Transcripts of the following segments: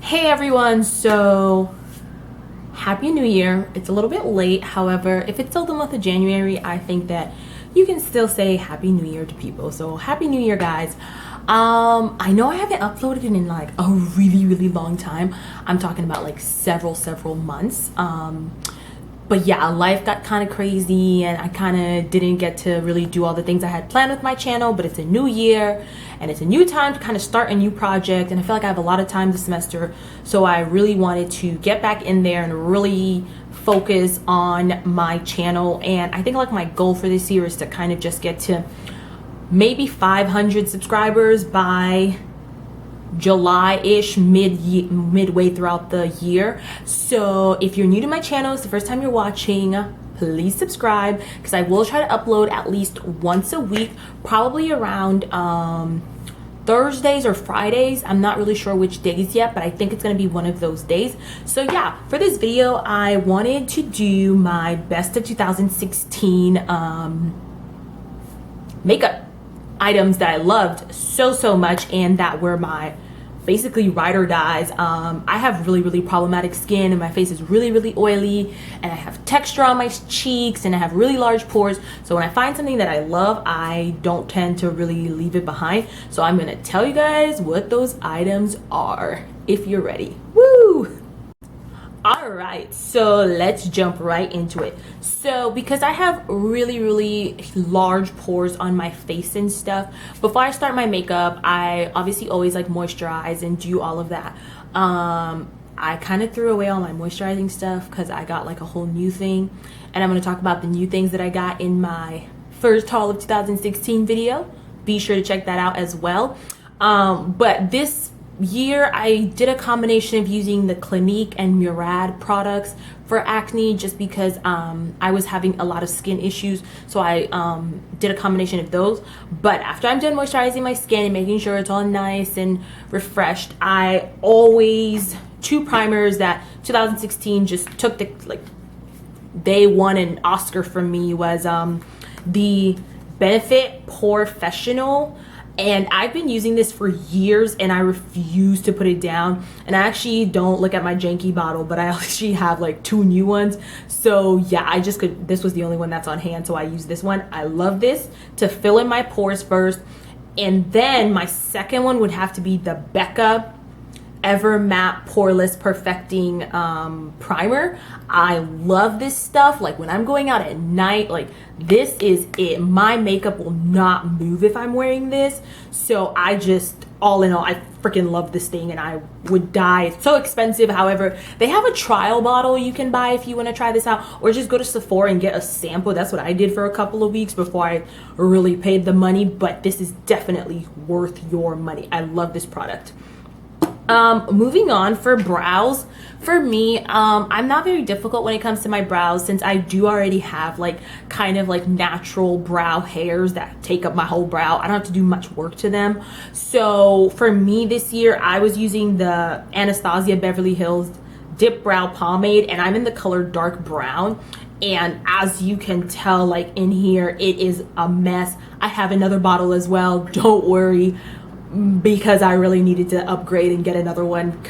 Hey everyone, so happy new year. It's a little bit late, however, if it's still the month of January, I think that you can still say happy new year to people. So happy new year, guys. I know I haven't uploaded in like a really long time. I'm talking about like several months. But yeah, life got kind of crazy and I kind of didn't get to really do all the things I had planned with my channel. But it's a new year and it's a new time to kind of start a new project, and I feel like I have a lot of time this semester, so I really wanted to get back in there and really focus on my channel. And I think like my goal for this year is to kind of just get to maybe 500 subscribers by July-ish, midway throughout the year. So if you're new to my channel, it's the first time you're watching, please subscribe, because I will try to upload at least once a week, probably around Thursdays or Fridays. I'm not really sure which days yet, but I think it's going to be one of those days. So yeah, for this video I wanted to do my best of 2016 makeup items that I loved so much and that were my basically ride or dies. I have really problematic skin and my face is really oily, and I have texture on my cheeks, and I have really large pores. So when I find something that I love, I don't tend to really leave it behind. So I'm gonna tell you guys what those items are if you're ready. Woo! Alright, so let's jump right into it. So because I have really large pores on my face and stuff, before I start my makeup, I obviously always like moisturize and do all of that. I kind of threw away all my moisturizing stuff because I got like a whole new thing, and I'm going to talk about the new things that I got in my first haul of 2016 video. Be sure to check that out as well. But this year I did a combination of using the Clinique and Murad products for acne, just because I was having a lot of skin issues, so I did a combination of those. But after I'm done moisturizing my skin and making sure it's all nice and refreshed, I always two primers that 2016 just took the like they won an Oscar from me was the Benefit Porefessional. And I've been using this for years and I refuse to put it down. And I actually don't look at my janky bottle, but I actually have like two new ones. So yeah, this was the only one that's on hand, so I use this one. I love this to fill in my pores first. And then my second one would have to be the Becca Ever Matte Poreless Perfecting Primer. I love this stuff. Like when I'm going out at night, like this is it. My makeup will not move if I'm wearing this. So I just, all in all, I freaking love this thing and I would die. It's so expensive. However, they have a trial bottle you can buy if you want to try this out, or just go to Sephora and get a sample. That's what I did for a couple of weeks before I really paid the money, but this is definitely worth your money. I love this product. Moving on, for brows, for me, I'm not very difficult when it comes to my brows, since I do already have like kind of like natural brow hairs that take up my whole brow. I don't have to do much work to them. So for me this year, I was using the Anastasia Beverly Hills Dipbrow Pomade, and I'm in the color dark brown. And as you can tell, like in here, it is a mess. I have another bottle as well, don't worry, because I really needed to upgrade and get another one.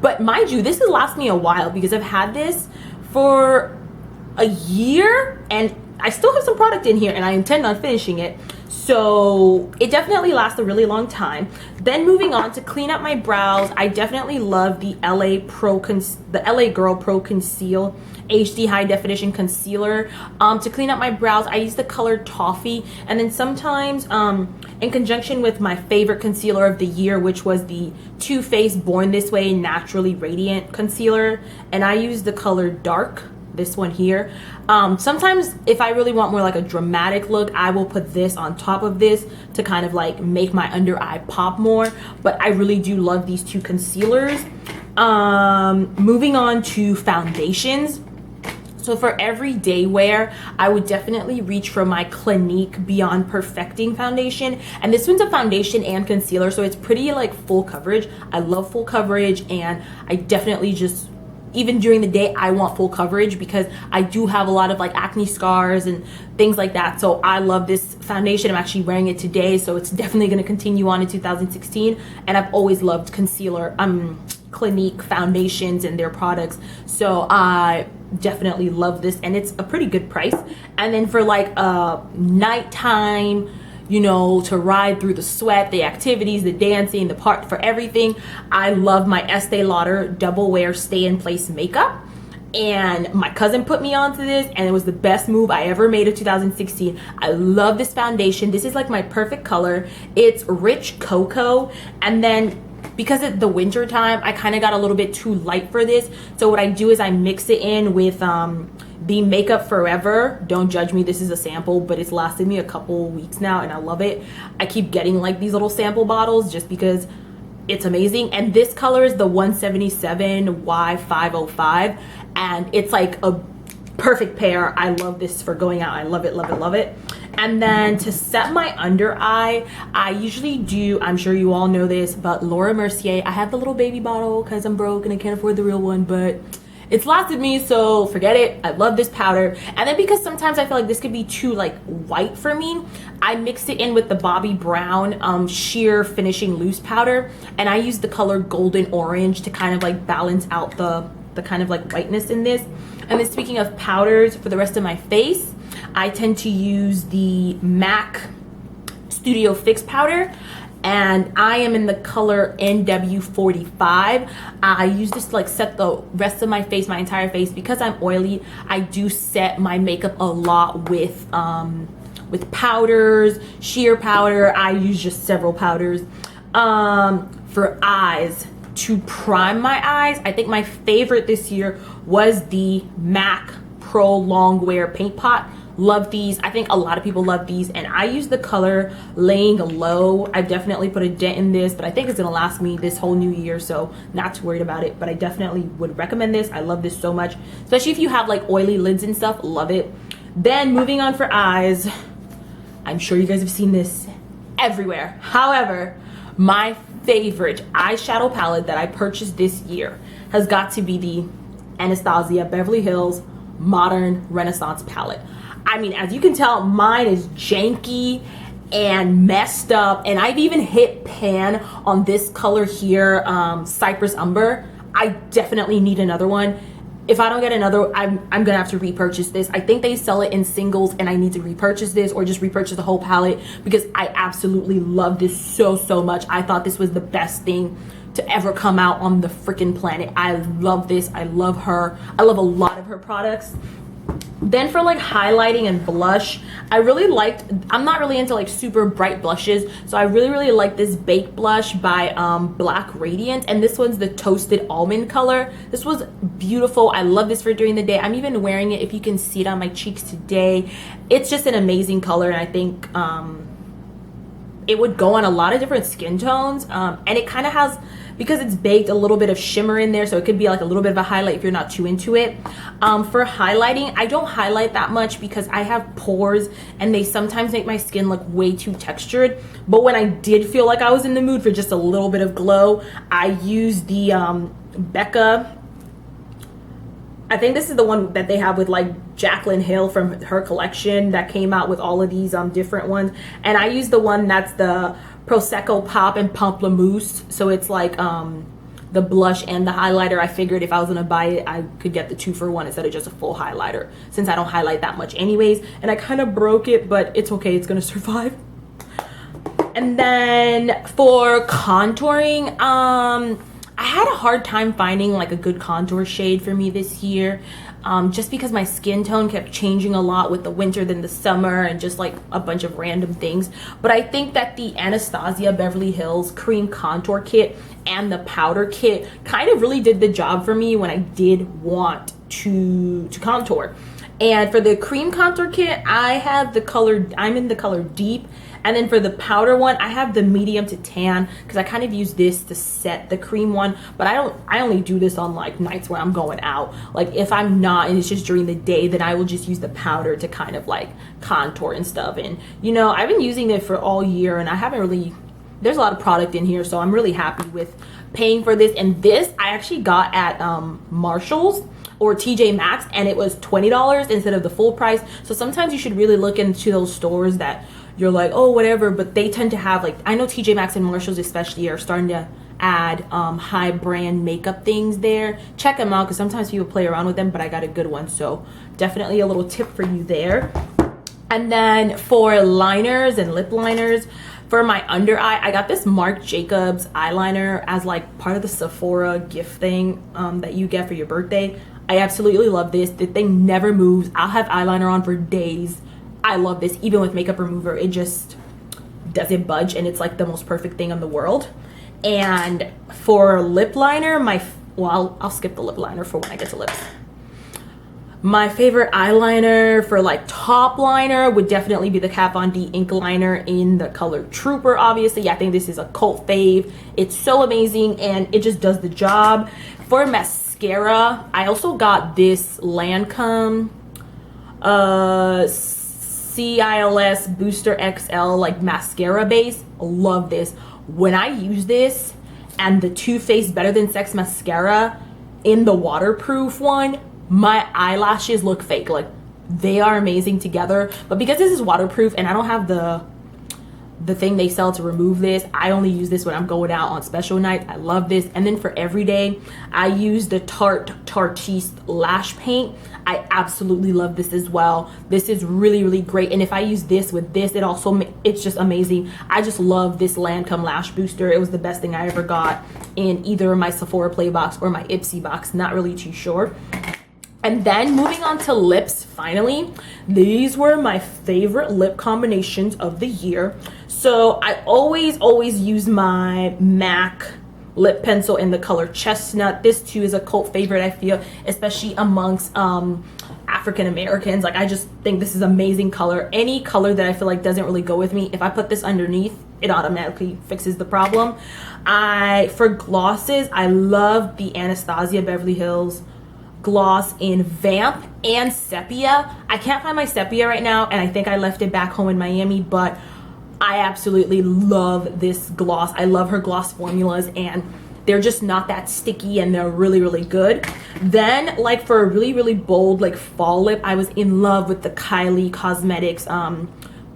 But mind you, this has lasted me a while because I've had this for a year and I still have some product in here and I intend on finishing it. So it definitely lasts a really long time. Then moving on to clean up my brows, I definitely love the LA Girl Pro Conceal HD High Definition Concealer. To clean up my brows, I use the color Toffee, and then sometimes in conjunction with my favorite concealer of the year, which was the Too Faced Born This Way Naturally Radiant Concealer, and I use the color Dark, this one here. Sometimes if I really want more like a dramatic look, I will put this on top of this to kind of like make my under eye pop more. But I really do love these two concealers. Moving on to foundations. So for everyday wear, I would definitely reach for my Clinique Beyond Perfecting foundation. And this one's a foundation and concealer, so it's pretty like full coverage. I love full coverage, and I definitely just, even during the day, I want full coverage because I do have a lot of like acne scars and things like that. So I love this foundation. I'm actually wearing it today, so it's definitely going to continue on in 2016. And I've always loved concealer, Clinique foundations and their products, so I definitely love this, and it's a pretty good price. And then for like a nighttime, you know, to ride through the sweat, the activities, the dancing, the part for everything, I love my Estee Lauder Double Wear Stay in Place makeup. And my cousin put me onto this, and it was the best move I ever made of 2016. I love this foundation. This is like my perfect color. It's rich cocoa, and then because it's the winter time, I kind of got a little bit too light for this. So what I do is I mix it in with the Makeup Forever. Don't judge me, this is a sample, but it's lasted me a couple weeks now, and I love it. I keep getting like these little sample bottles just because it's amazing. And this color is the 177Y505, and it's like a perfect pair. I love this for going out. I love it, love it, love it. And then to set my under eye, I usually do, I'm sure you all know this, but Laura Mercier. I have the little baby bottle because I'm broke and I can't afford the real one, but it's lasted me, so forget it. I love this powder. And then because sometimes I feel like this could be too like white for me, I mixed it in with the Bobbi Brown sheer finishing loose powder, and I use the color golden orange to kind of like balance out the kind of like whiteness in this. And then speaking of powders, for the rest of my face, I tend to use the MAC Studio Fix powder, and I am in the color NW45. I use this to like set the rest of my face, my entire face. Because I'm oily, I do set my makeup a lot with powders, sheer powder. I use just several powders. For eyes, to prime my eyes, I think my favorite this year was the MAC Pro Long Wear Paint Pot. Love these. I think a lot of people love these, and I use the color Laying Low. I've definitely put a dent in this, but I think it's gonna last me this whole new year, so not too worried about it. But I definitely would recommend this. I love this so much, especially if you have like oily lids and stuff. Love it. Then moving on for eyes, I'm sure you guys have seen this everywhere. However, my favorite eyeshadow palette that I purchased this year has got to be the Anastasia Beverly Hills Modern Renaissance palette. I mean, as you can tell, mine is janky and messed up, and I've even hit pan on this color here, Cypress Umber. I definitely need another one. If I don't get another, I'm gonna have to repurchase this. I think they sell it in singles, and I need to repurchase this or just repurchase the whole palette because I absolutely love this so much. I thought this was the best thing to ever come out on the freaking planet. I love this. I love her. I love a lot of her products. Then for like highlighting and blush, I really liked, I'm not really into like super bright blushes, so I really like this Baked blush by Black Radiance, and this one's the Toasted Almond color. This was beautiful. I love this for during the day. I'm even wearing it, if you can see it, on my cheeks today. It's just an amazing color, and I think it would go on a lot of different skin tones, and it kind of has, because it's baked, a little bit of shimmer in there, so it could be like a little bit of a highlight if you're not too into it. For highlighting, I don't highlight that much because I have pores and they sometimes make my skin look way too textured. But when I did feel like I was in the mood for just a little bit of glow, I used the Becca, I think this is the one that they have with like Jaclyn Hill from her collection that came out with all of these different ones, and I use the one that's the Prosecco Pop and Pamplemousse, so it's like the blush and the highlighter. I figured if I was gonna buy it, I could get the 2-for-1 instead of just a full highlighter, since I don't highlight that much anyways. And I kind of broke it, but it's okay, it's gonna survive. And then for contouring, I had a hard time finding like a good contour shade for me this year, just because my skin tone kept changing a lot with the winter, then the summer, and just like a bunch of random things. But I think that the Anastasia Beverly Hills Cream Contour Kit and the powder kit kind of really did the job for me when I did want to contour. And for the cream contour kit, I have the color, I'm in the color Deep. And then for the powder one, I have the medium to tan, because I kind of use this to set the cream one. But I only do this on like nights where I'm going out. Like if I'm not and it's just during the day, then I will just use the powder to kind of like contour and stuff. And you know, I've been using it for all year, and I haven't really, there's a lot of product in here, so I'm really happy with paying for this. And this I actually got at Marshall's or TJ Maxx, and it was $20 instead of the full price. So sometimes you should really look into those stores that you're like, oh, whatever, but they tend to have like, I know TJ Maxx and Marshalls especially are starting to add high brand makeup things there. Check them out because sometimes people play around with them, but I got a good one, so definitely a little tip for you there. And then for liners and lip liners, for my under eye, I got this Marc Jacobs eyeliner as like part of the Sephora gift thing that you get for your birthday. I absolutely love this. The thing never moves. I'll have eyeliner on for days. I love this. Even with makeup remover, it just doesn't budge, and it's like the most perfect thing in the world. And for lip liner, I'll skip the lip liner for when I get to lips. My favorite eyeliner for like top liner would definitely be the Kat Von D ink liner in the color Trooper. Obviously, I think this is a cult fave. It's so amazing and it just does the job. For mascara, I also got this Lancome CILS Booster XL like mascara base. Love this. When I use this and the Too Faced Better Than Sex mascara in the waterproof one, my eyelashes look fake. Like, they are amazing together. But because this is waterproof and I don't have the thing they sell to remove this, I only use this when I'm going out on special nights. I love this. And then for everyday, I use the Tarteist lash paint. I absolutely love this as well. This is really, really great. And if I use this with this, it's just amazing. I just love this Lancome lash booster. It was the best thing I ever got in either my Sephora Play box or my Ipsy box. Not really too sure. And then moving on to lips, finally, these were my favorite lip combinations of the year. So I always use my MAC lip pencil in the color Chestnut. This too is a cult favorite, I feel, especially amongst African Americans. Like, I just think this is amazing color. Any color that I feel like doesn't really go with me, if I put this underneath, it automatically fixes the problem. For glosses, I love the Anastasia Beverly Hills gloss in Vamp and Sepia. I can't find my Sepia right now, and I think I left it back home in Miami, but I absolutely love this gloss. I love her gloss formulas, and they're just not that sticky, and they're really, really good. Then, like, for a really, really bold, like, fall lip, I was in love with the Kylie Cosmetics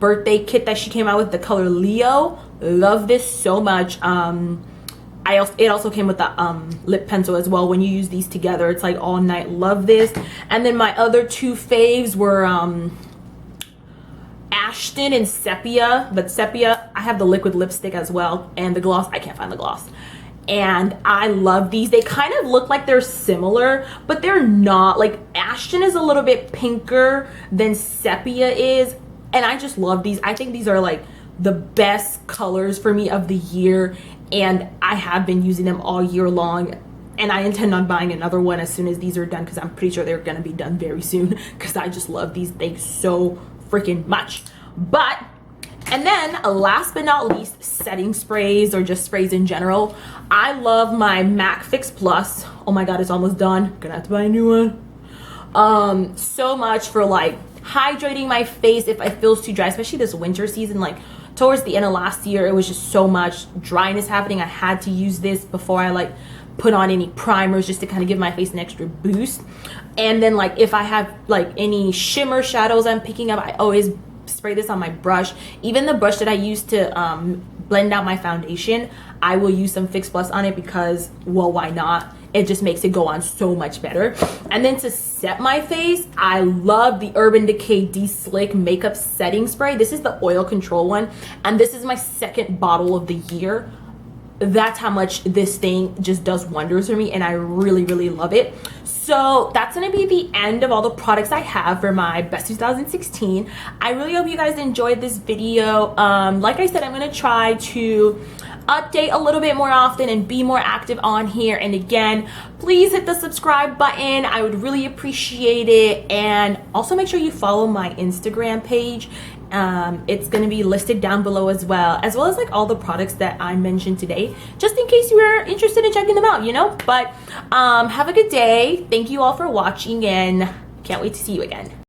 birthday kit that she came out with, the color Leo. Love this so much. It also came with the lip pencil as well. When you use these together, it's like all night. Love this. And then my other two faves were Ashton and Sepia. But Sepia, I have the liquid lipstick as well. And the gloss, I can't find the gloss. And I love these. They kind of look like they're similar, but they're not. Like, Ashton is a little bit pinker than Sepia is. And I just love these. I think these are like the best colors for me of the year, and I have been using them all year long, and I intend on buying another one as soon as these are done, because I'm pretty sure they're gonna be done very soon, because I just love these things so freaking much. And then last but not least, setting sprays, or just sprays in general. I love my MAC Fix Plus. Oh my god, it's almost done. Gonna have to buy a new one. So much for like hydrating my face if I feel too dry, especially this winter season. Like, towards the end of last year, it was just so much dryness happening. I had to use this before I like put on any primers, just to kind of give my face an extra boost. And then, like, if I have like any shimmer shadows I'm picking up, I always spray this on my brush. Even the brush that I use to blend out my foundation, I will use some Fix Plus on it, because, well, why not? It just makes it go on so much better. And then to set my face, I love the Urban Decay De-Slick Makeup Setting Spray. This is the oil control one, and this is my second bottle of the year. That's how much this thing just does wonders for me, and I really, really love it. So that's gonna be the end of all the products I have for my best 2016. I really hope you guys enjoyed this video. Like I said, I'm gonna try to update a little bit more often and be more active on here. And again, please hit the subscribe button. I would really appreciate it. And also make sure you follow my Instagram page. It's going to be listed down below as well as like all the products that I mentioned today, just in case you are interested in checking them out, you know. But have a good day. Thank you all for watching, and can't wait to see you again.